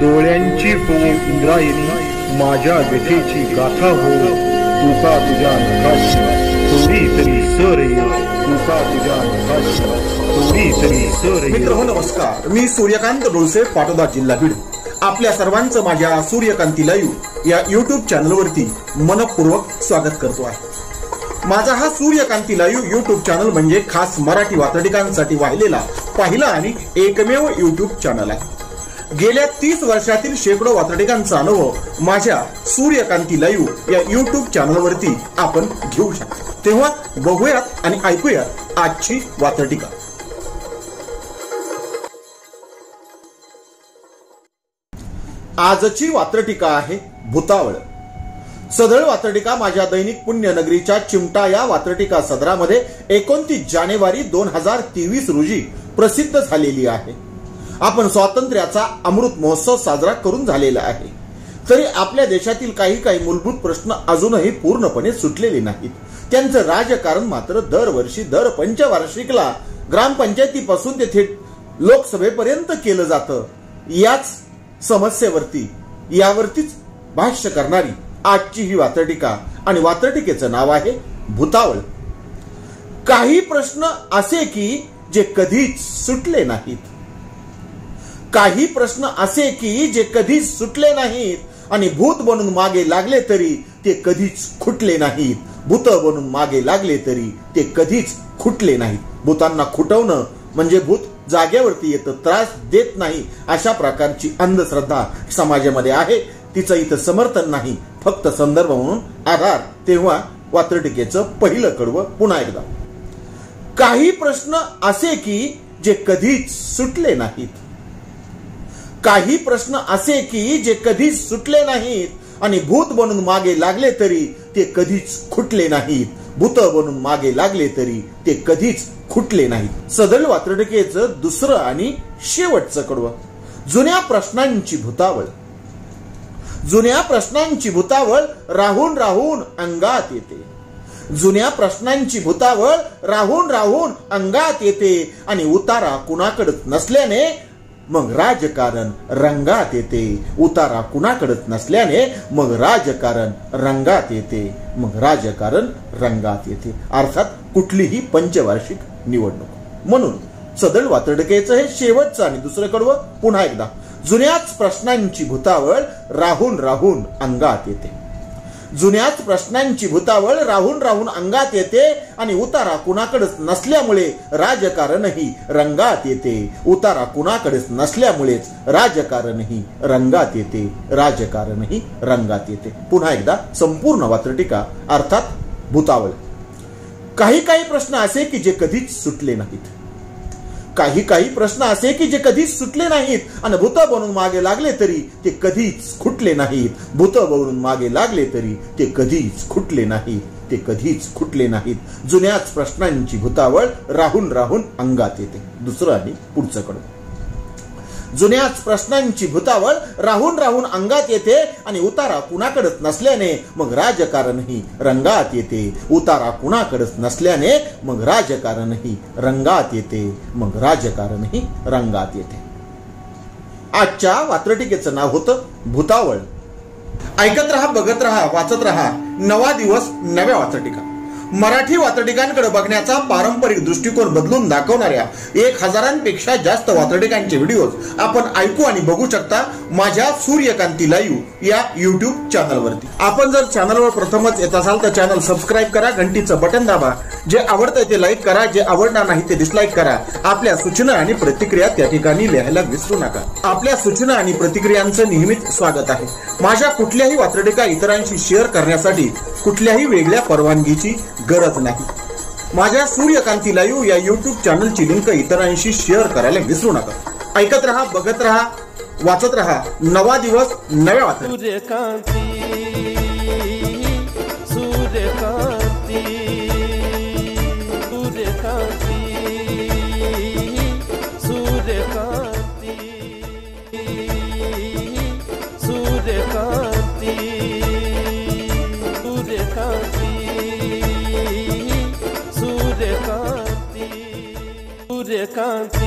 डोळ्यांची हो इंद्रायणी माझ्या व्यथेची गाथा हो, तुका तुझ्या नखाशी थोडी तरी सर येईल, तुका तुझ्या नखाशी थोडी तरी सर येईल. मित्र हो नमस्कार, मी सूर्यकांत डोळसे, पाटोदा, जिल्हा बीड. आपल्या सर्वांचं माझ्या सूर्यकांती लाईव्ह या युट्यूब चॅनलवरती मनपूर्वक स्वागत करतो आहे. माझा हा सूर्यकांती लाईव्ह युट्यूब चॅनल म्हणजे खास मराठी वात्रटिकांसाठी वाहिलेला पहिला आणि एकमेव युट्यूब चॅनल आहे. गेल्या 30 वर्षातील शेकडो वात्रटिकांचा अनुभव माझ्या सूर्यकांती लाईव्ह या युट्यूब चॅनलवरती आपण घेऊ शकतो. तेव्हा बघूयात आणि ऐकूयात आजची वात्रटिका. आजची वात्रटिका आहे भूतावळ. सदळ वात्रटिका माझ्या दैनिक पुण्यनगरीच्या चिमटा या वात्रटिका सदरामध्ये 29 जानेवारी 2023 रोजी प्रसिद्ध झालेली आहे. आपण स्वातंत्र्याचा अमृत महोत्सव साजरा करून झालेला आहे, तरी आपल्या देशातील काही मूलभूत प्रश्न अजूनही पूर्णपणे सुटलेले नाहीत. त्यांचं राजकारण मात्र दरवर्षी दर पंचवार्षिकला ग्रामपंचायतीपासून ते थेट लोकसभेपर्यंत केलं जातं. याच समस्येवरती यावरतीच भाष्य करणारी आजची ही वात्रटिका, आणि वात्रटिकेचं नाव आहे भूतावळ. काही प्रश्न असे की जे कधीच सुटले नाहीत. काही प्रश्न असे की जे कधीच सुटले नाहीत आणि भूत बनून मागे लागले तरी ते कधीच खुटले नाहीत. भूत बनून मागे लागले तरी ते कधीच खुटले नाहीत. भूतांना खुटवणं म्हणजे भूत जागेवरती येतं, त्रास देत नाही, अशा प्रकारची अंधश्रद्धा समाजामध्ये आहे. तिचं इथं समर्थन नाही, फक्त संदर्भ म्हणून आधार. तेव्हा वात्रटिकेचं पहिलं कडवं पुन्हा एकदा. काही प्रश्न असे की जे कधीच सुटले नाहीत. काही प्रश्न असे की जे कधीच सुटले नाहीत आणि भूत बनून मागे लागले तरी ते कधीच खुटले नाहीत. भूत बनून मागे लागले तरी ते कधीच खुटले नाहीत. सदळ वात्रटिकेचं दुसरं आणि शेवटचं कडवं. जुन्या प्रश्नांची भूतावळ. जुन्या प्रश्नांची भूतावळ राहून राहून अंगात येते. जुन्या प्रश्नांची भूतावळ राहून राहून अंगात येते आणि उतारा कुणाकडच नसल्याने मग राजकारण रंगात येते. उतारा कुणाकडच नसल्याने मग राजकारण रंगात येते. मग राजकारण रंगात येते, अर्थात कुठलीही पंचवार्षिक निवडणूक. म्हणून सदळ वात्रटिकेचं हे शेवटचं आणि दुसरं कडवं पुन्हा एकदा. जुन्याच प्रश्नांची भूतावळ राहून राहून अंगात येते. जुन्याच प्रश्नांची भूतावळ राहून राहून अंगात येते आणि उतारा कुणाकडेच नसल्यामुळे राजकारणही रंगात येते. उतारा कुणाकडेच नसल्यामुळेच राजकारणही रंगात येते. राजकारणही रंगात येते. पुन्हा एकदा संपूर्ण वात्रटिका, अर्थात भूतावळ. काही प्रश्न असे की जे कधीच सुटले नाहीत. काही प्रश्न असे की जे कधीच सुटले नाहीत आणि भूत बनून मागे लागले तरी ते कधीच खुटले नाहीत. भूत बनून मागे लागले तरी ते कधीच खुटले नाहीत. ते कधीच खुटले नाहीत. जुन्याच प्रश्नांची भूतावळ राहून राहून अंगात येते. दुसरं आणि पुढचं कडवं. जुन्याच प्रश्नांची भूतावळ राहून राहून अंगात येते आणि उतारा कुणाकडेच नसल्याने मग राजकारणही रंगात येते. उतारा कुणाकडेच नसल्याने मग राजकारणही रंगात येते. मग राजकारणही रंगात येते. आजच्या वात्रटिकेचं नाव होतं भूतावळ. ऐकत रहा, बघत रहा, वाचत रहा. नवा दिवस नव्या वात्रटिका. मराठी वात्रटिकांकडे बघण्याचा पारंपरिक दृष्टिकोन बदलून दाखवणाऱ्या 1000पेक्षा जास्त वात्रटिकांचे व्हिडिओज आपण ऐकू आणि बघू शकता माझ्या सूर्यकांती लाईव्ह या युट्यूब चॅनलवरती. आपण जर चॅनलवर प्रथमच येत असाल तर चॅनल सबस्क्राईब करा, घंटीचं बटन दाबा. जे आवडतंय ते लाईक करा, जे आवडणार नाही ते डिसलाईक करा. आपल्या सूचना आणि प्रतिक्रिया त्या ठिकाणी लिहायला विसरू नका. आपल्या सूचना आणि प्रतिक्रियांचं नेहमीच स्वागत आहे. माझ्या कुठल्याही वात्रटिका इतरांशी शेअर करण्यासाठी कुठल्याही वेगळ्या परवानगीची गरज नाही. माझ्या सूर्यकांती लाईव्ह या युट्यूब चॅनलची लिंक इतरांशी शेअर करायला विसरू नका. ऐकत रहा, बघत रहा, वाचत रहा. नवा दिवस नव्या वात्रटिका. सूर्यकांती